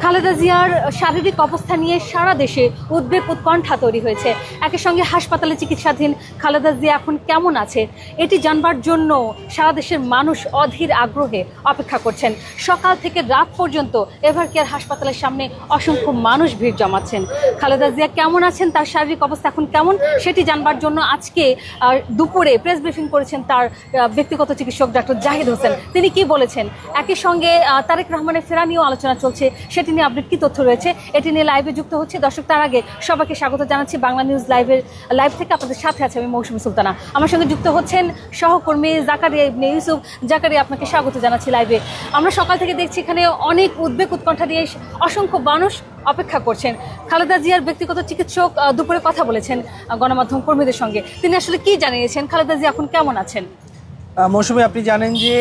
খালেদা জিয়ার শারীরিক অবস্থা নিয়ে সারা দেশে উদ্বেগ উৎকণ্ঠা তৈরি হয়েছে। একই সঙ্গে হাসপাতালে চিকিৎসাধীন খালেদা জিয়া এখন কেমন আছে এটি জানবার জন্য সারা দেশের মানুষ অধীর আগ্রহে অপেক্ষা করছেন। সকাল থেকে রাত পর্যন্ত এভারকেয়ার হাসপাতালের সামনে অসংখ্য মানুষ ভিড় জমাচ্ছেন। খালেদা জিয়া কেমন আছেন, তার শারীরিক অবস্থা এখন কেমন সেটি জানবার জন্য আজকে দুপুরে প্রেস ব্রিফিং করেছেন তার ব্যক্তিগত চিকিৎসক ডক্টর জাহিদ হোসেন। তিনি কি বলেছেন, একই সঙ্গে তারেক রহমানের ফেরা নিয়েও আলোচনা চলছে, সেটি নিয়ে আপডেট কি তথ্য রয়েছে এটি নিয়ে লাইভে যুক্ত হচ্ছে। দর্শক, তার আগে সবাইকে স্বাগত জানাচ্ছি বাংলা নিউজ লাইভ থেকে। আপনাদের সাথে আছে আমি মৌসুমী সুলতানা। আমার সঙ্গে যুক্ত হচ্ছেন সহকর্মী জাকারিয়া ইবনে ইউসুফ। জাকারিয়া, আপনাকে স্বাগত জানাচ্ছি লাইভে। আমরা সকাল থেকে দেখছি এখানে অনেক উদ্বেগ উৎকণ্ঠা দিয়ে অসংখ্য মানুষ অপেক্ষা করছেন। খালেদা জিয়ার ব্যক্তিগত চিকিৎসক দুপুরে কথা বলেছেন গণমাধ্যম কর্মীদের সঙ্গে। তিনি আসলে কি জানিয়েছেন, খালেদা জিয়া এখন কেমন আছেন? মৌসুমী, আপনি জানেন যে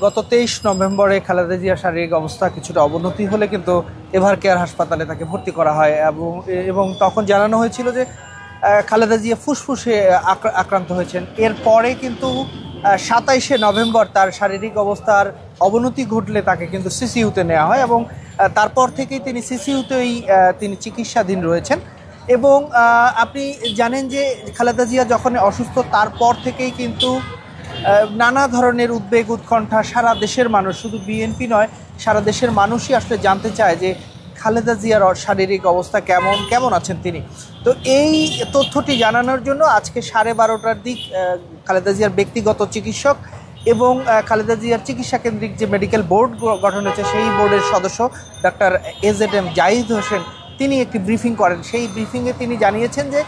গত 23 নভেম্বরে খালেদা জিয়ার শারীরিক অবস্থা কিছুটা অবনতি হলে কিন্তু এভারকেয়ার হাসপাতালে তাকে ভর্তি করা হয় এবং তখন জানানো হয়েছিল যে খালেদা জিয়া ফুসফুসে আক্রান্ত হয়েছেন। এরপরে কিন্তু 27শে নভেম্বর তার শারীরিক অবস্থার অবনতি ঘটলে তাকে কিন্তু সিসিইউতে নেওয়া হয় এবং তারপর থেকেই তিনি সিসিইউতেই তিনি চিকিৎসাধীন রয়েছেন। এবং আপনি জানেন যে খালেদা জিয়া যখন অসুস্থ তারপর থেকেই কিন্তু নানা ধরনের উদ্বেগ উৎকণ্ঠা সারা দেশের মানুষ, শুধু বিএনপি নয়, সারা দেশের মানুষই আসলে জানতে চায় যে খালেদা জিয়ার শারীরিক অবস্থা কেমন আছেন তিনি। তো এই তথ্যটি জানানোর জন্য আজকে 12:30টার দিক খালেদা জিয়ার ব্যক্তিগত চিকিৎসক এবং খালেদা জিয়ার চিকিৎসা কেন্দ্রিক যে মেডিকেল বোর্ড গঠন হয়েছে সেই বোর্ডের সদস্য ডক্টর AZM জাহিদ হোসেন তিনি একটি ব্রিফিং করেন। সেই ব্রিফিংয়ে তিনি জানিয়েছেন যে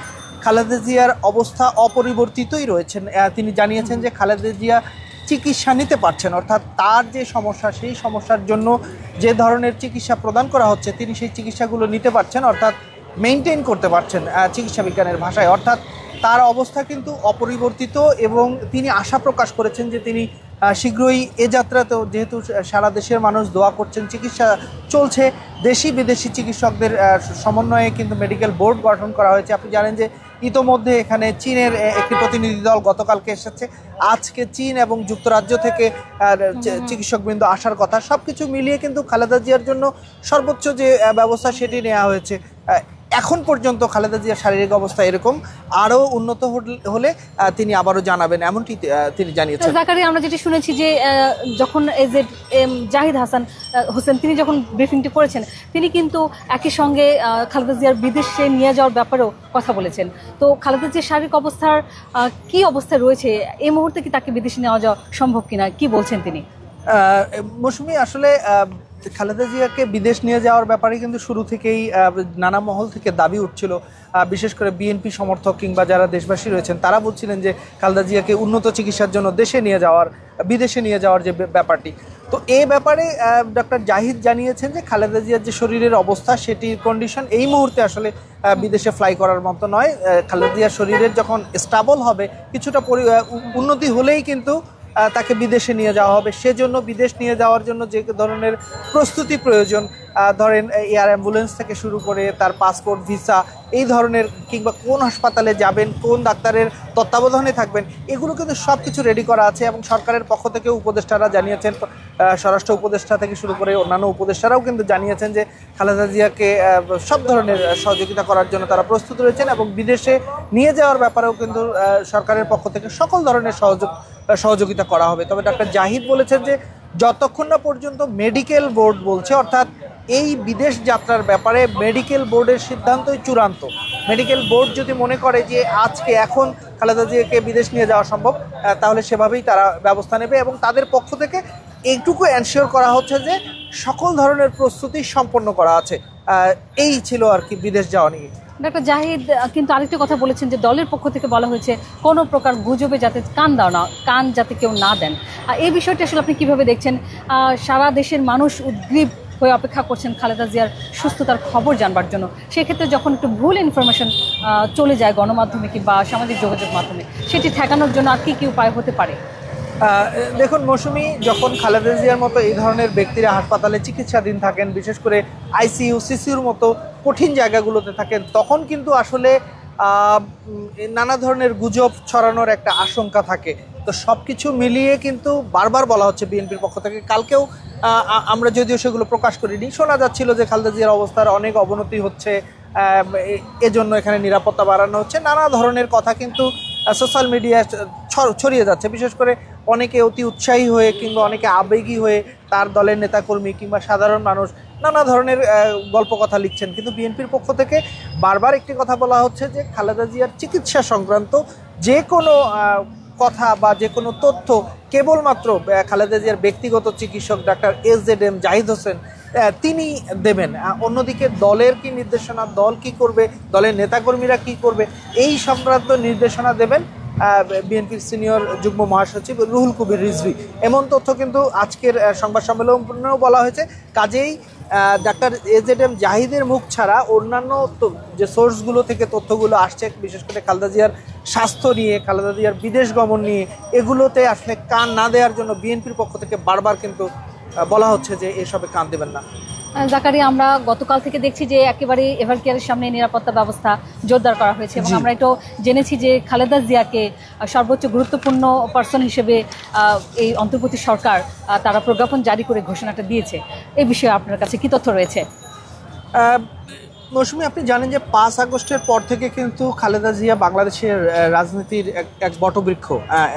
খালেদা জিয়ার অবস্থা অপরিবর্তিতই রয়েছেন। তিনি জানিয়েছেন যে খালেদা জিয়া চিকিৎসা নিতে পারছেন, অর্থাৎ তার যে সমস্যা সেই সমস্যার জন্য যে ধরনের চিকিৎসা প্রদান করা হচ্ছে তিনি সেই চিকিৎসাগুলো নিতে পারছেন, অর্থাৎ মেনটেন করতে পারছেন চিকিৎসা বিজ্ঞানের ভাষায়। অর্থাৎ তার অবস্থা কিন্তু অপরিবর্তিত এবং তিনি আশা প্রকাশ করেছেন যে তিনি শীঘ্রই এ যাত্রাতেও, যেহেতু সারা দেশের মানুষ দোয়া করছেন, চিকিৎসা চলছে, দেশি বিদেশি চিকিৎসকদের সমন্বয়ে কিন্তু মেডিকেল বোর্ড গঠন করা হয়েছে। আপনি জানেন যে ইতোমধ্যে এখানে চীনের একটি প্রতিনিধি দল গতকালকে এসেছে, আজকে চীন এবং যুক্তরাজ্য থেকে চিকিৎসকবৃন্দ আসার কথা। সব কিছু মিলিয়ে কিন্তু খালেদা জিয়ার জন্য সর্বোচ্চ যে ব্যবস্থা সেটি নেওয়া হয়েছে। এখন পর্যন্ত খালেদা জিয়ার শারীরিক অবস্থা এরকম, আরও উন্নত হলে তিনি আবারও জানাবেন, এমনটি তিনি জানিয়েছেন। জাকারিয়া, আমরা যেটি শুনেছি যে যখন AZM জাহিদ হোসেন তিনি যখন ব্রিফিংটি করেছেন তিনি কিন্তু একই সঙ্গে খালেদা জিয়ার বিদেশে নিয়ে যাওয়ার ব্যাপারেও কথা বলেছেন। তো খালেদা জিয়ার শারীরিক অবস্থার কি অবস্থা রয়েছে, এই মুহূর্তে কি তাকে বিদেশে নেওয়া যাওয়া সম্ভব কিনা, কি বলছেন তিনি? মৌসুমী, আসলে খালেদা জিয়াকে বিদেশ নিয়ে যাওয়ার ব্যাপারে কিন্তু শুরু থেকেই নানা মহল থেকে দাবি উঠছিল। বিশেষ করে বিএনপি সমর্থক কিংবা যারা দেশবাসী রয়েছেন তারা বলছিলেন যে খালেদা জিয়াকে উন্নত চিকিৎসার জন্য বিদেশে নিয়ে যাওয়ার যে ব্যাপারটি। তো এই ব্যাপারে ডক্টর জাহিদ জানিয়েছেন যে খালেদা জিয়ার যে শরীরের অবস্থা সেটির কন্ডিশন এই মুহূর্তে আসলে বিদেশে ফ্লাই করার মতো নয়। খালেদা জিয়ার শরীরের যখন স্টেবল হবে, কিছুটা উন্নতি হলেই কিন্তু তাকে বিদেশে নিয়ে যাওয়া হবে। সেজন্য বিদেশ নিয়ে যাওয়ার জন্য যে ধরনের প্রস্তুতি প্রয়োজন, ধরেন এয়ার অ্যাম্বুলেন্স থেকে শুরু করে তার পাসপোর্ট, ভিসা, এই ধরনের, কিংবা কোন হাসপাতালে যাবেন, কোন ডাক্তারের তত্ত্বাবধানে থাকবেন, এগুলো কিন্তু সব কিছু রেডি করা আছে। এবং সরকারের পক্ষ থেকে উপদেষ্টারা জানিয়েছেন, স্বরাষ্ট্র উপদেষ্টা থেকে শুরু করে অন্যান্য উপদেষ্টারাও কিন্তু জানিয়েছেন যে খালেদা জিয়াকে সব ধরনের সহযোগিতা করার জন্য তারা প্রস্তুত রয়েছেন এবং বিদেশে নিয়ে যাওয়ার ব্যাপারেও কিন্তু সরকারের পক্ষ থেকে সকল ধরনের সহযোগিতা করা হবে। তবে ডক্টর জাহিদ বলেছেন যে যতক্ষণ না পর্যন্ত মেডিকেল বোর্ড বলছে, অর্থাৎ এই বিদেশ যাত্রার ব্যাপারে মেডিকেল বোর্ডের সিদ্ধান্তই চূড়ান্ত। মেডিকেল বোর্ড যদি মনে করে যে এখন খালেদা জিয়াকে বিদেশ নিয়ে যাওয়া সম্ভব, তাহলে সেভাবেই তারা ব্যবস্থা নেবে এবং তাদের পক্ষ থেকে এইটুকু এনশিওর করা হচ্ছে যে সকল ধরনের প্রস্তুতি সম্পন্ন করা আছে। এই ছিল আর কি বিদেশ যাওয়া নিয়ে। ডক্টর জাহিদ কিন্তু আরেকটি কথা বলেছেন যে দলের পক্ষ থেকে বলা হয়েছে কোনো প্রকার গুজবে যাতে কান যাতে কেউ না দেন। এই বিষয়টি আসলে আপনি কিভাবে দেখছেন? সারা দেশের মানুষ উদ্গ্রীব হয়ে অপেক্ষা করছেন খালেদা জিয়ার সুস্থতার খবর জানবার জন্য। সেক্ষেত্রে যখন একটু ভুল ইনফরমেশন চলে যায় গণমাধ্যমে কিংবা সামাজিক যোগাযোগ মাধ্যমে, সেটি ঠেকানোর জন্য আর কি উপায় হতে পারে? দেখুন মৌসুমী, যখন খালেদা জিয়ার মতো এই ধরনের ব্যক্তিরা হাসপাতালে চিকিৎসাধীন থাকেন, বিশেষ করে ICU, CCUর মতো কঠিন জায়গাগুলোতে থাকেন, তখন কিন্তু আসলে নানা ধরনের গুজব ছড়ানোর একটা আশঙ্কা থাকে। তো সব কিছু মিলিয়ে কিন্তু বারবার বলা হচ্ছে বিএনপির পক্ষ থেকে, কালকেও আমরা যদিও সেগুলো প্রকাশ করিনি, শোনা যাচ্ছিল যে খালেদা জিয়ার অবস্থার অনেক অবনতি হচ্ছে, এজন্য এখানে নিরাপত্তা বাড়ানো হচ্ছে, নানা ধরনের কথা কিন্তু সোশ্যাল মিডিয়ায় ছড়িয়ে যাচ্ছে। বিশেষ করে অনেকে অতি উৎসাহী হয়ে কিংবা অনেকে আবেগী হয়ে তার দলের নেতাকর্মী কিংবা সাধারণ মানুষ নানা ধরনের গল্প কথা লিখছেন। কিন্তু বিএনপির পক্ষ থেকে বারবার একটি কথা বলা হচ্ছে যে খালেদা জিয়ার চিকিৎসা সংক্রান্ত যে কোনো কথা বা যে কোনো তথ্য কেবলমাত্র খালেদা জিয়ার ব্যক্তিগত চিকিৎসক ডাক্তার SZM জাহিদ হোসেন তিনি দেবেন। অন্যদিকে দলের কি নির্দেশনা, দল কি করবে, দলের নেতাকর্মীরা কি করবে, এই সংক্রান্ত নির্দেশনা দেবেন বিএনপির সিনিয়র যুগ্ম মহাসচিব রুহুল কবির রিজভী। এমন তথ্য কিন্তু আজকের সংবাদ সম্মেলনেও বলা হয়েছে। কাজেই ডাক্তার SZM জাহিদের মুখ ছাড়া অন্যান্য যে সোর্সগুলো থেকে তথ্যগুলো আসছে, বিশেষ করে খালেদা জিয়ার স্বাস্থ্য নিয়ে, খালেদা জিয়ার বিদেশ গমন নিয়ে, এগুলোতে আসলে কান না দেওয়ার জন্য বিএনপির পক্ষ থেকে বারবার কিন্তু বলা হচ্ছে যে এসবে কান দেবেন না। জাকারিয়া, আমরা গতকাল থেকে দেখছি যে একেবারে এভারকেয়ারের সামনে নিরাপত্তা ব্যবস্থা জোরদার করা হয়েছে এবং আমরা এটাও জেনেছি যে খালেদা জিয়াকে সর্বোচ্চ গুরুত্বপূর্ণ পার্সন হিসেবে এই অন্তর্বর্তী সরকার তারা প্রজ্ঞাপন জারি করে ঘোষণাটা দিয়েছে। এই বিষয়ে আপনার কাছে কি তথ্য রয়েছে? মৌসুমী, আপনি জানেন যে 5 আগস্টের পর থেকে কিন্তু খালেদা জিয়া বাংলাদেশের রাজনীতির এক বটবৃক্ষ।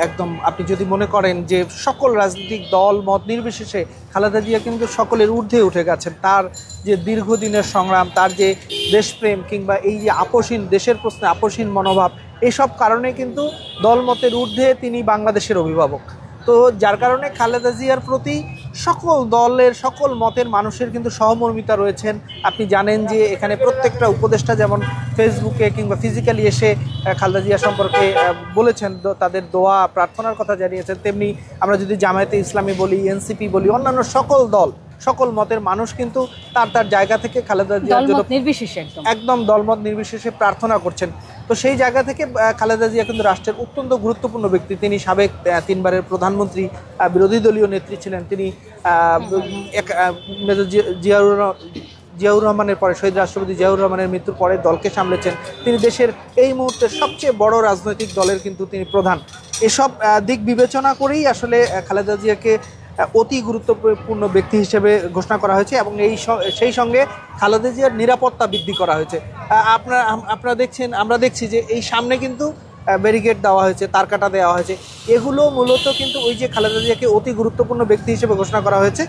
একদম আপনি যদি মনে করেন যে সকল রাজনৈতিক দল মত নির্বিশেষে খালেদা জিয়া কিন্তু সকলের ঊর্ধ্বে উঠে গেছেন। তার যে দীর্ঘদিনের সংগ্রাম, তার যে দেশপ্রেম কিংবা এই যে আপোষহীন দেশের প্রশ্নে আপোষহীন মনোভাব, এসব কারণে কিন্তু দলমতের ঊর্ধ্বে তিনি বাংলাদেশের অভিভাবক। তো যার কারণে খালেদা জিয়ার প্রতি সকল দলের সকল মতের মানুষের কিন্তু সহমর্মিতা রয়েছেন। আপনি জানেন যে এখানে প্রত্যেকটা উপদেষ্টা যেমন ফেসবুকে কিংবা ফিজিক্যালি এসে খালেদা জিয়া সম্পর্কে বলেছেন, তাদের দোয়া প্রার্থনার কথা জানিয়েছেন, তেমনি আমরা যদি জামায়াতে ইসলামী বলি, এনসিপি বলি, অন্যান্য সকল দল, সকল মতের মানুষ কিন্তু তার জায়গা থেকে খালেদা জিয়ার জন্য একদম দলমত নির্বিশেষে প্রার্থনা করছেন। তো সেই জায়গা থেকে খালেদা জিয়া কিন্তু রাষ্ট্রের অত্যন্ত গুরুত্বপূর্ণ ব্যক্তি। তিনি সাবেক 3 বারের প্রধানমন্ত্রী, বিরোধী দলীয় নেত্রী ছিলেন। তিনি মেজর জিয়াউর রহমানের পরে, শহীদ রাষ্ট্রপতি জিয়াউর রহমানের মৃত্যুর পরে দলকে সামলেছেন। তিনি দেশের এই মুহূর্তে সবচেয়ে বড় রাজনৈতিক দলের কিন্তু তিনি প্রধান। এসব দিক বিবেচনা করেই আসলে খালেদা জিয়াকে অতি গুরুত্বপূর্ণ ব্যক্তি হিসেবে ঘোষণা করা হয়েছে এবং সেই সঙ্গে খালেদা জিয়ার নিরাপত্তা বৃদ্ধি করা হয়েছে। আপনারা দেখছেন, আমরা দেখছি যে এই সামনে কিন্তু ব্যারিকেড দেওয়া হয়েছে, তারকাটা দেওয়া হয়েছে। এগুলো মূলত কিন্তু ওই যে খালেদা জিয়াকে অতি গুরুত্বপূর্ণ ব্যক্তি হিসেবে ঘোষণা করা হয়েছে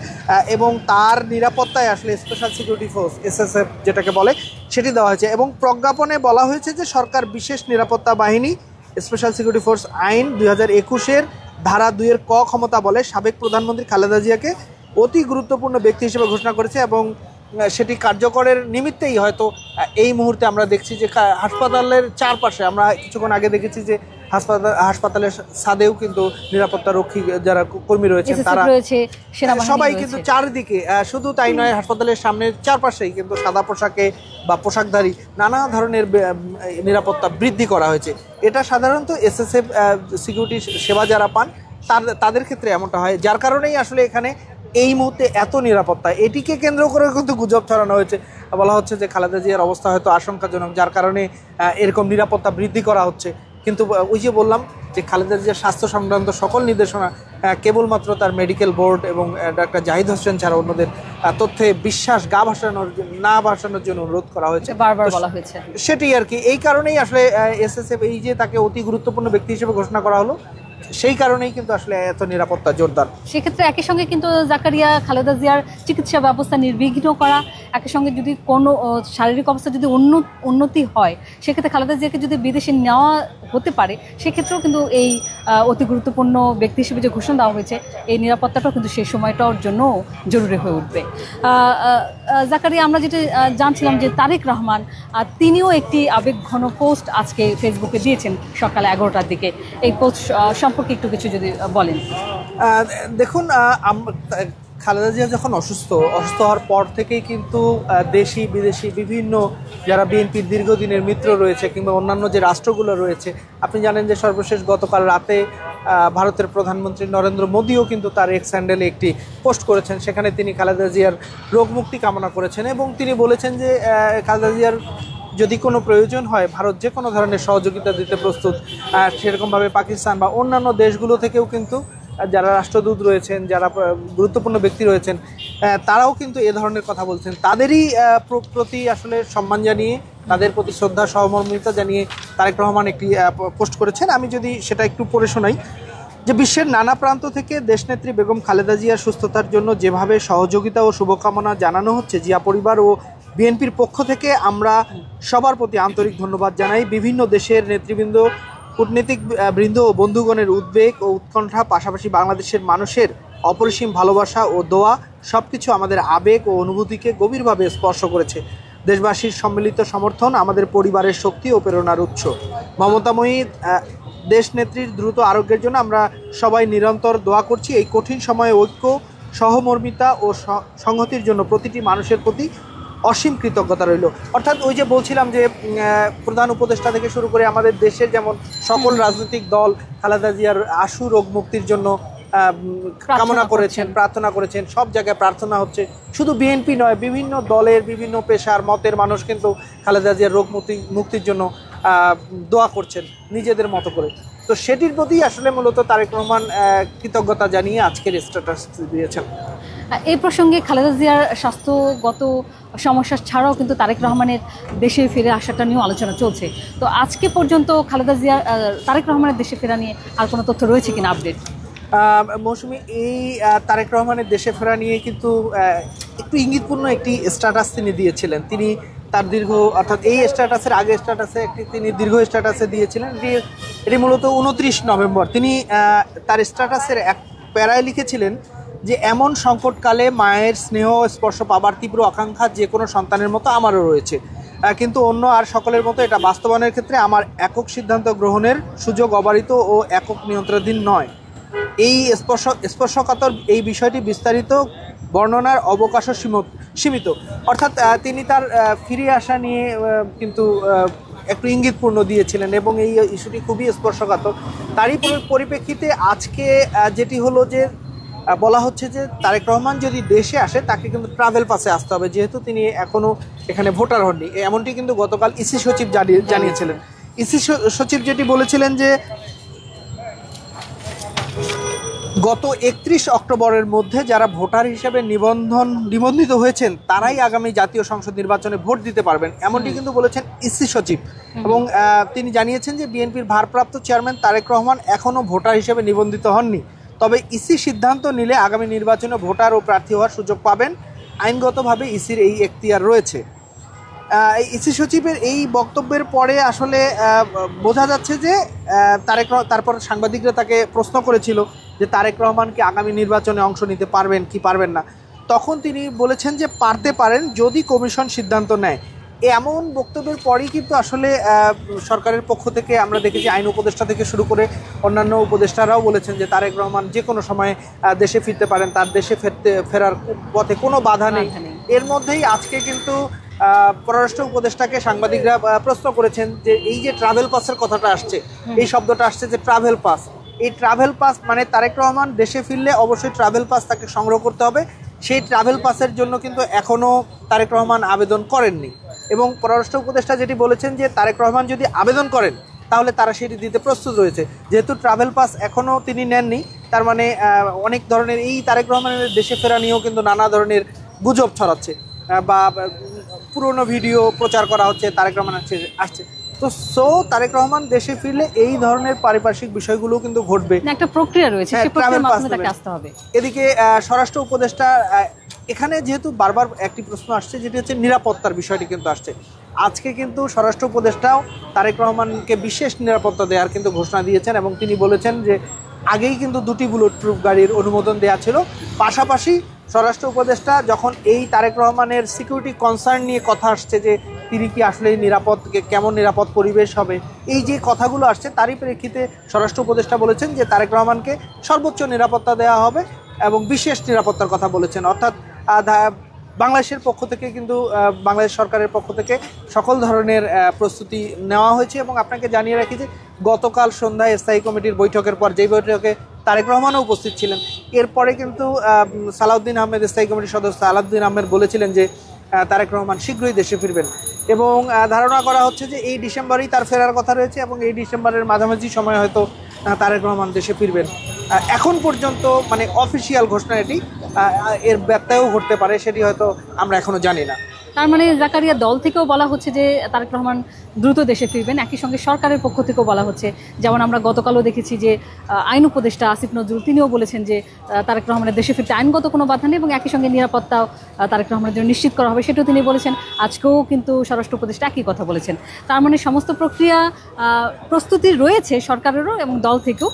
এবং তার নিরাপত্তায় আসলে স্পেশাল সিকিউরিটি ফোর্স SSF যেটাকে বলে সেটি দেওয়া হয়েছে। এবং প্রজ্ঞাপনে বলা হয়েছে যে সরকার বিশেষ নিরাপত্তা বাহিনী স্পেশাল সিকিউরিটি ফোর্স আইন 2021-এর ধারা 2-এর ক ক্ষমতা বলে সাবেক প্রধানমন্ত্রী খালেদা জিয়াকে অতি গুরুত্বপূর্ণ ব্যক্তি হিসেবে ঘোষণা করেছে এবং সেটি কার্যকরের নিমিত্তেই হয়তো এই মুহূর্তে আমরা দেখছি যে হাসপাতালের চারপাশে, আমরা কিছুক্ষণ আগে দেখেছি যে হাসপাতালের ছাদেও কিন্তু নিরাপত্তা রক্ষী যারা কর্মী রয়েছেন তারা সবাই কিন্তু চারদিকে, শুধু তাই নয়, হাসপাতালের সামনের চারপাশেই কিন্তু সাদা পোশাকে বা পোশাকধারী নানা ধরনের নিরাপত্তা বৃদ্ধি করা হয়েছে। এটা সাধারণত SSF সিকিউরিটি সেবা যারা পান তাদের ক্ষেত্রে এমনটা হয়, যার কারণেই আসলে এখানে এই মুহূর্তে এত নিরাপত্তা। এটিকে কেন্দ্র করে কিন্তু গুজব ছড়ানো হয়েছে, বলা হচ্ছে যে খালেদা জিয়ার অবস্থা হয়তো আশঙ্কাজনক, যার কারণে এরকম নিরাপত্তা বৃদ্ধি করা হচ্ছে। কিন্তু ওই যে বললাম যে খালেদা জিয়ার স্বাস্থ্য সংক্রান্ত সকল নির্দেশনা কেবলমাত্র তার মেডিকেল বোর্ড এবং ডাক্তার জাহিদ হোসেন ছাড়া অন্যদের তথ্যে বিশ্বাস না ভাসানোর জন্য অনুরোধ করা হয়েছে, বারবার বলা হয়েছে। সেটি আর কি, এই কারণেই আসলে SSF এই যে তাকে অতি গুরুত্বপূর্ণ ব্যক্তি হিসেবে ঘোষণা করা হলো, সেই কারণেই কিন্তু আসলে এত নিরাপত্তা জোরদার। সেক্ষেত্রে একই সঙ্গে কিন্তু জাকারিয়া খালেদা জিয়ার চিকিৎসা ব্যবস্থা নির্বিঘ্ন করা, একই সঙ্গে যদি কোনো শারীরিক অবস্থা যদি উন্নতি হয়, সেক্ষেত্রে খালেদা জিয়াকে যদি বিদেশে নেওয়া হতে পারে, সেক্ষেত্রেও কিন্তু এই অতি গুরুত্বপূর্ণ ব্যক্তি হিসেবে যে ঘোষণা দেওয়া হয়েছে, এই নিরাপত্তাটাও কিন্তু সেই সময়টার জন্য জরুরি হয়ে উঠবে। জাকারিয়া, আমরা যেটা জানছিলাম যে তারেক রহমান তিনিও একটি আবেগঘন পোস্ট আজকে ফেসবুকে দিয়েছেন সকাল 11টার দিকে। এই পোস্ট সম্পর্কে একটু কিছু যদি বলেন। দেখুন, খালেদা জিয়া যখন অসুস্থ হওয়ার পর থেকেই কিন্তু দেশি বিদেশি বিভিন্ন যারা বিএনপির দীর্ঘদিনের মিত্র রয়েছে কিংবা অন্যান্য যে রাষ্ট্রগুলো রয়েছে, আপনি জানেন যে সর্বশেষ গতকাল রাতে ভারতের প্রধানমন্ত্রী নরেন্দ্র মোদীও কিন্তু তার এক্স হ্যান্ডেলে একটি পোস্ট করেছেন। সেখানে তিনি খালেদা জিয়ার রোগ মুক্তি কামনা করেছেন এবং তিনি বলেছেন যে খালেদা জিয়ার যদি কোনো প্রয়োজন হয় ভারত যে কোনো ধরনের সহযোগিতা দিতে প্রস্তুত। সেরকমভাবে পাকিস্তান বা অন্যান্য দেশগুলো থেকেও কিন্তু যারা রাষ্ট্রদূত রয়েছেন, যারা গুরুত্বপূর্ণ ব্যক্তি রয়েছেন, তারাও কিন্তু এ ধরনের কথা বলছেন। তাদেরই প্রতি আসলে সম্মান জানিয়ে, তাদের প্রতি শ্রদ্ধা সহমর্মিতা জানিয়ে তারেক রহমান একটি পোস্ট করেছেন। আমি যদি সেটা একটু পড়ে শোনাই, যে বিশ্বের নানা প্রান্ত থেকে দেশনেত্রী বেগম খালেদা জিয়ার সুস্থতার জন্য যেভাবে সহযোগিতা ও শুভকামনা জানানো হচ্ছে, জিয়া পরিবার ও বিএনপির পক্ষ থেকে আমরা সবার প্রতি আন্তরিক ধন্যবাদ জানাই। বিভিন্ন দেশের নেতৃবৃন্দ, কূটনীতিক বৃন্দ ও বন্ধুগণের উদ্বেগ ও উৎকণ্ঠা, পাশাপাশি বাংলাদেশের মানুষের অপরিসীম ভালোবাসা ও দোয়া সবকিছু আমাদের আবেগ ও অনুভূতিকে গভীরভাবে স্পর্শ করেছে। দেশবাসীর সম্মিলিত সমর্থন আমাদের পরিবারের শক্তি ও প্রেরণার উৎস। মমতাময়ী দেশনেত্রীর দ্রুত আরোগ্যের জন্য আমরা সবাই নিরন্তর দোয়া করছি। এই কঠিন সময়ে ঐক্য, সহমর্মিতা ও সংহতির জন্য প্রতিটি মানুষের প্রতি অসীম কৃতজ্ঞতা রইল। অর্থাৎ ওই যে বলছিলাম যে প্রধান উপদেষ্টা থেকে শুরু করে আমাদের দেশের যেমন সকল রাজনৈতিক দল খালেদা জিয়ার আশু রোগ মুক্তির জন্য কামনা করেছেন, প্রার্থনা করেছেন, সব জায়গায় প্রার্থনা হচ্ছে। শুধু বিএনপি নয়, বিভিন্ন দলের বিভিন্ন পেশার মতের মানুষ কিন্তু খালেদা জিয়ার রোগ মুক্তির জন্য দোয়া করছেন নিজেদের মতো করে। তো সেটির প্রতি আসলে মূলত তারেক রহমান কৃতজ্ঞতা জানিয়ে আজকের স্ট্যাটাস দিয়েছেন। এই প্রসঙ্গে খালেদা জিয়ার স্বাস্থ্যগত সমস্যা ছাড়াও কিন্তু তারেক রহমানের দেশে ফিরে আসাটা নিয়েও আলোচনা চলছে। তো আজকে পর্যন্ত খালেদা জিয়ার তারেক রহমানের দেশে ফেরা নিয়ে আর কোনো তথ্য রয়েছে কিনা আপডেট? মৌসুমী, এই তারেক রহমানের দেশে ফেরা নিয়ে কিন্তু একটু ইঙ্গিতপূর্ণ একটি স্ট্যাটাস তিনি দিয়েছিলেন। তিনি তার দীর্ঘ, অর্থাৎ এই স্ট্যাটাসের আগে স্ট্যাটাসে তিনি দীর্ঘ স্ট্যাটাসে দিয়েছিলেন। এটি মূলত 29 নভেম্বর। তিনি তার স্ট্যাটাসের এক প্যারায় লিখেছিলেন যে এমন সংকটকালে মায়ের স্নেহ স্পর্শ পাবার তীব্র আকাঙ্ক্ষা যে কোনো সন্তানের মতো আমারও রয়েছে, কিন্তু অন্য আর সকলের মতো এটা বাস্তবায়নের ক্ষেত্রে আমার একক সিদ্ধান্ত গ্রহণের সুযোগ অবারিত ও একক নিয়ন্ত্রণাধীন নয়। এই স্পর্শকাতর এই বিষয়টি বিস্তারিত বর্ণনার অবকাশও সীমিত। অর্থাৎ তিনি তার ফিরে আসা নিয়ে কিন্তু একটু ইঙ্গিতপূর্ণ দিয়েছিলেন এবং এই ইস্যুটি খুবই স্পর্শকাতর। তারই পরিপ্রেক্ষিতে আজকে যেটি হলো যে বলা হচ্ছে যে তারেক রহমান যদি দেশে আসে তাকে কিন্তু ট্রাভেল পাসে আসতে হবে, যেহেতু তিনি এখনও এখানে ভোটার হননি। এমনটি কিন্তু গতকাল ইসি সচিব জানিয়েছিলেন। ইসি সচিব যেটি বলেছিলেন যে গত 31 অক্টোবরের মধ্যে যারা ভোটার হিসেবে নিবন্ধিত হয়েছেন তারাই আগামী জাতীয় সংসদ নির্বাচনে ভোট দিতে পারবেন, এমনটি কিন্তু বলেছেন ইসি সচিব। এবং তিনি জানিয়েছেন যে বিএনপির ভারপ্রাপ্ত চেয়ারম্যান তারেক রহমান এখনও ভোটার হিসেবে নিবন্ধিত হননি, তবে ইসি সিদ্ধান্ত নিলে আগামী নির্বাচনে ভোটার ও প্রার্থী হওয়ার সুযোগ পাবেন। আইনগতভাবে ইসির এই এখতিয়ার রয়েছে। ইসি সচিবের এই বক্তব্যের পরে আসলে বোঝা যাচ্ছে যে তারপর সাংবাদিকরা তাকে প্রশ্ন করেছিল যে তারেক রহমান কি আগামী নির্বাচনে অংশ নিতে পারবেন কি পারবেন না। তখন তিনি বলেছেন যে পারতে পারেন যদি কমিশন সিদ্ধান্ত নেয়। এমন বক্তব্যের পরেই কিন্তু আসলে সরকারের পক্ষ থেকে আমরা দেখেছি আইন উপদেষ্টা থেকে শুরু করে অন্যান্য উপদেষ্টারাও বলেছেন যে তারেক রহমান যে কোনো সময় দেশে ফিরতে পারেন, তার দেশে ফেরার পথে কোনো বাধা নেই। এর মধ্যেই আজকে কিন্তু পররাষ্ট্র উপদেষ্টাকে সাংবাদিকরা প্রশ্ন করেছেন যে এই যে ট্রাভেল পাসের কথাটা আসছে, এই শব্দটা আসছে যে ট্রাভেল পাস, এই ট্রাভেল পাস মানে তারেক রহমান দেশে ফিরলে অবশ্যই ট্রাভেল পাস তাকে সংগ্রহ করতে হবে। সেই ট্রাভেল পাসের জন্য কিন্তু এখনও তারেক রহমান আবেদন করেননি এবং পররাষ্ট্র উপদেষ্টা যেটি বলেছেন যে তারেক রহমান যদি আবেদন করেন তাহলে তারা সেটি দিতে প্রস্তুত রয়েছে। যেহেতু ট্রাভেল পাস এখনও তিনি নেননি, তার মানে অনেক ধরনের এই তারেক রহমানের দেশে ফেরা নিয়েও কিন্তু নানা ধরনের গুজব ছড়াচ্ছে বা পুরনো ভিডিও প্রচার করা হচ্ছে তারেক রহমান আসছে। তো তারেক রহমান দেশে ফিরলে এই ধরনের পারিপার্শ্বিক বিষয়গুলো কিন্তু ঘটবে, একটা প্রক্রিয়া রয়েছে, সেই প্রক্রিয়ার মাধ্যমে তাকে আসতে হবে। এদিকে স্বরাষ্ট্র উপদেষ্টা এখানে যেহেতু বারবার একটি প্রশ্ন আসছে যেটি হচ্ছে নিরাপত্তার বিষয়টি কিন্তু আসছে। আজকে কিন্তু স্বরাষ্ট্র উপদেষ্টাও তারেক রহমানকে বিশেষ নিরাপত্তা দেওয়ার কিন্তু ঘোষণা দিয়েছেন এবং তিনি বলেছেন যে আগেই কিন্তু 2টি বুলেট প্রুফ গাড়ির অনুমোদন দেওয়া ছিল। পাশাপাশি স্বরাষ্ট্র উপদেষ্টা যখন এই তারেক রহমানের সিকিউরিটি কনসার্ন নিয়ে কথা আসছে যে তিনি কি আসলে কেমন নিরাপদ পরিবেশ হবে, এই যে কথাগুলো আসছে তারই প্রেক্ষিতে স্বরাষ্ট্র উপদেষ্টা বলেছেন যে তারেক রহমানকে সর্বোচ্চ নিরাপত্তা দেওয়া হবে এবং বিশেষ নিরাপত্তার কথা বলেছেন। অর্থাৎ বাংলাদেশের পক্ষ থেকে কিন্তু বাংলাদেশ সরকারের পক্ষ থেকে সকল ধরনের প্রস্তুতি নেওয়া হয়েছে। এবং আপনাকে জানিয়ে রাখি যে গতকাল সন্ধ্যায় স্থায়ী কমিটির বৈঠকের পর, যেই বৈঠকে তারেক রহমানও উপস্থিত ছিলেন, এরপরে কিন্তু সালাউদ্দিন আহমেদ, স্থায়ী কমিটির সদস্য সালাউদ্দিন আহমেদ বলেছিলেন যে তারেক রহমান শীঘ্রই দেশে ফিরবেন। এবং ধারণা করা হচ্ছে যে এই ডিসেম্বরেই তার ফেরার কথা রয়েছে এবং এই ডিসেম্বরের মাঝামাঝি সময় হয়তো তারেক রহমান দেশে ফিরবেন। এখন পর্যন্ত মানে অফিসিয়াল ঘোষণা এটি, এর ব্যত্যয়ও ঘটতে পারে, সেটি হয়তো আমরা এখনো জানি না। তার মানে জাকারিয়া দল থেকেও বলা হচ্ছে যে তারেক রহমান দ্রুত দেশে ফিরবেন, একই সঙ্গে সরকারের পক্ষ থেকেও বলা হচ্ছে, যেমন আমরা গতকালও দেখেছি যে আইন উপদেষ্টা আসিফ নজরুল তিনিও বলেছেন যে তারেক রহমানের দেশে ফিরতে আইনগত কোনো বাধা নেই এবং একই সঙ্গে নিরাপত্তাও তারেক রহমানের জন্য নিশ্চিত করা হবে, সেটাও তিনি বলেছেন। আজকেও কিন্তু স্বরাষ্ট্র উপদেষ্টা একই কথা বলেছেন। তার মানে সমস্ত প্রক্রিয়া প্রস্তুতি রয়েছে সরকারেরও এবং দল থেকেও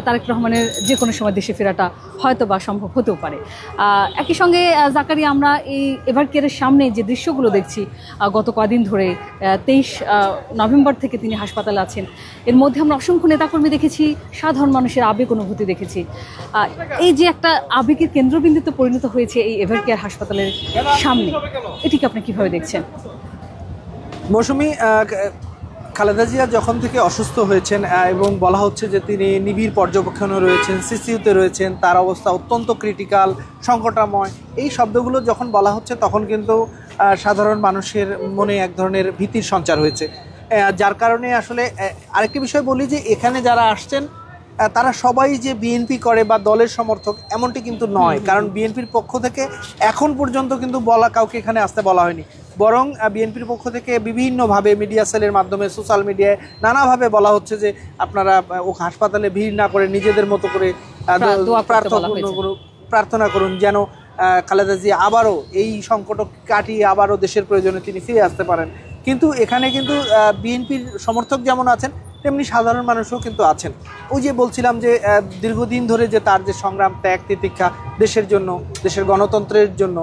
তারেক রহমানের যে কোনো সময় দেশে ফেরাটা হয়তো বা সম্ভব হতেও পারে। একই সঙ্গে জাকারিয়া আমরা এই এভারকেয়ারের সামনে যে দৃশ্যগুলো দেখছি গত কদিন ধরে, 23 নভেম্বর থেকে তিনি হাসপাতালে আছেন, এর মধ্যে আমরা অসংখ্য নেতাকর্মী দেখেছি, সাধারণ মানুষের আবেগ অনুভূতি দেখেছি। এই যে একটা আবেগের কেন্দ্রবিন্দুতে পরিণত হয়েছে এই এভারকেয়ার হাসপাতালের সামনে, এটিকে আপনি কিভাবে দেখছেন? মৌসুমী, খালেদা জিয়া যখন থেকে অসুস্থ হয়েছেন এবং বলা হচ্ছে যে তিনি নিবিড় পর্যবেক্ষণে রয়েছেন, সিসিইউতে রয়েছেন, তার অবস্থা অত্যন্ত ক্রিটিক্যাল, সংকটাময়, এই শব্দগুলো যখন বলা হচ্ছে তখন কিন্তু সাধারণ মানুষের মনে এক ধরনের ভীতির সঞ্চার হয়েছে। যার কারণে আসলে আরেকটি বিষয় বলি যে এখানে যারা আসছেন তারা সবাই যে বিএনপি করে বা দলের সমর্থক এমনটি কিন্তু নয়, কারণ বিএনপির পক্ষ থেকে এখন পর্যন্ত কিন্তু কাউকে এখানে আসতে বলা হয়নি, বরং বিএনপির পক্ষ থেকে বিভিন্নভাবে মিডিয়া সেলের মাধ্যমে, সোশ্যাল মিডিয়ায় নানাভাবে বলা হচ্ছে যে আপনারা ও হাসপাতালে ভিড় না করে নিজেদের মতো করে প্রার্থনা করুন যেন খালেদা জিয়া আবারও এই সংকট কাটিয়ে আবারও দেশের প্রয়োজনে তিনি ফিরে আসতে পারেন। কিন্তু এখানে কিন্তু বিএনপির সমর্থক যেমন আছেন তেমনি সাধারণ মানুষও কিন্তু আছেন। ওই যে বলছিলাম যে দীর্ঘদিন ধরে যে তার যে সংগ্রাম, ত্যাগ, তিতিক্ষা দেশের জন্য, দেশের গণতন্ত্রের জন্য,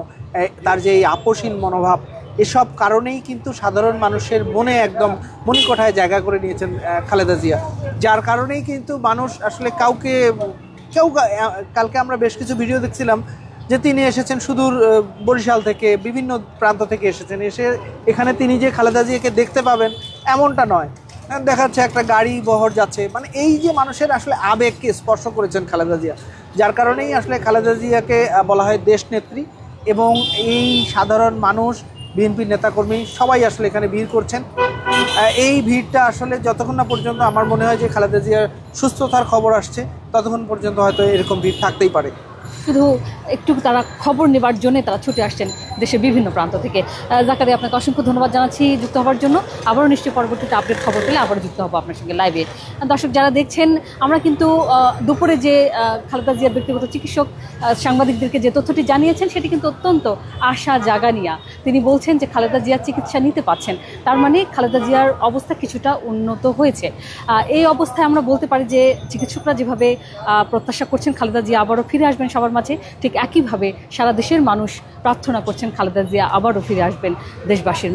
তার যে এই আপোষহীন মনোভাব, এসব কারণেই কিন্তু সাধারণ মানুষের মনে একদম মণিকোঠায় জায়গা করে নিয়েছেন খালেদা জিয়া। যার কারণেই কিন্তু মানুষ আসলে কালকে আমরা বেশ কিছু ভিডিও দেখছিলাম যে তিনি এসেছেন সুদূর বরিশাল থেকে, বিভিন্ন প্রান্ত থেকে এসেছেন, এসে এখানে তিনি যে খালেদা জিয়াকে দেখতে পাবেন এমনটা নয়, দেখা যাচ্ছে একটা গাড়ি বহর যাচ্ছে, মানে এই যে মানুষের আসলে আবেগকে স্পর্শ করেছেন খালেদা জিয়া, যার কারণেই আসলে খালেদা জিয়াকে বলা হয় দেশ নেত্রী। এবং এই সাধারণ মানুষ, বিএনপির নেতাকর্মী সবাই আসলে এখানে ভিড় করছেন। এই ভিড়টা আসলে যতক্ষণ না পর্যন্ত আমার মনে হয় যে খালেদা জিয়ার সুস্থতার খবর আসছে ততক্ষণ পর্যন্ত হয়তো এরকম ভিড় থাকতেই পারে। শুধু একটু তারা খবর নেবার জন্য তারা ছুটে আসছেন দেশের বিভিন্ন প্রান্ত থেকে। জাকারিয়া, আপনাকে অসংখ্য ধন্যবাদ জানাচ্ছি যুক্ত হওয়ার জন্য। আবারও নিশ্চয়ই পরবর্তীতে আপডেট খবর পেলে আবারও যুক্ত হবো আপনার সঙ্গে লাইভে। দর্শক যারা দেখছেন, আমরা কিন্তু দুপুরে যে খালেদা জিয়ার ব্যক্তিগত চিকিৎসক সাংবাদিকদেরকে যে তথ্যটি জানিয়েছেন সেটি কিন্তু অত্যন্ত আশা জাগানিয়া। তিনি বলছেন যে খালেদা জিয়ার চিকিৎসা নিতে পারছেন, তার মানে খালেদা জিয়ার অবস্থা কিছুটা উন্নত হয়েছে। এই অবস্থায় আমরা বলতে পারি যে চিকিৎসকরা যেভাবে প্রত্যাশা করছেন খালেদা জিয়া আবারও ফিরে আসবেন সবার মাঝে, ঠিক একইভাবে সারা দেশের মানুষ প্রার্থনা করছেন খালেদা জিয়া আবারও ফিরে আসবেন দেশবাসীর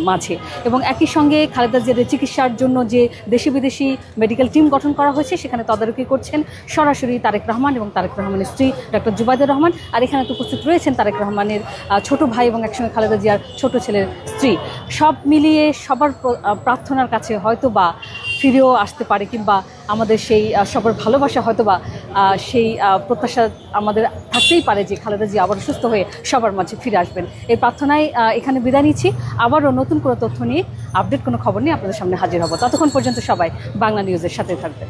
মাঝে। এবং একই সঙ্গে খালেদা জিয়ার চিকিৎসার জন্য যে দেশি বিদেশি মেডিকেল টিম গঠন করা হয়েছে সেখানে তদারকি করছেন সরাসরি তারেক রহমান এবং তারেক রহমানের স্ত্রী ডক্টর জুবাইদুর রহমান। আর এখানে তো উপস্থিত রয়েছেন তারেক রহমানের ছোট ভাই এবং একসঙ্গে খালেদা জিয়ার ছোট ছেলের স্ত্রী। সব মিলিয়ে সবার প্রার্থনার কাছে হয়তো বা ফিরেও আসতে পারে, কিংবা আমাদের সেই সবার ভালোবাসা হয়তো বা সেই প্রত্যাশা আমাদের থাকতেই পারে যে খালেদা জিয়া আবার সুস্থ হয়ে সবার মাঝে ফিরে আসবেন। এই প্রার্থনায় এখানে বিদায় নিচ্ছি। আবারও নতুন কোনো তথ্য নিয়ে, আপডেট কোনো খবর নিয়ে আপনাদের সামনে হাজির হব। ততক্ষণ পর্যন্ত সবাই বাংলা নিউজের সাথে থাকবেন।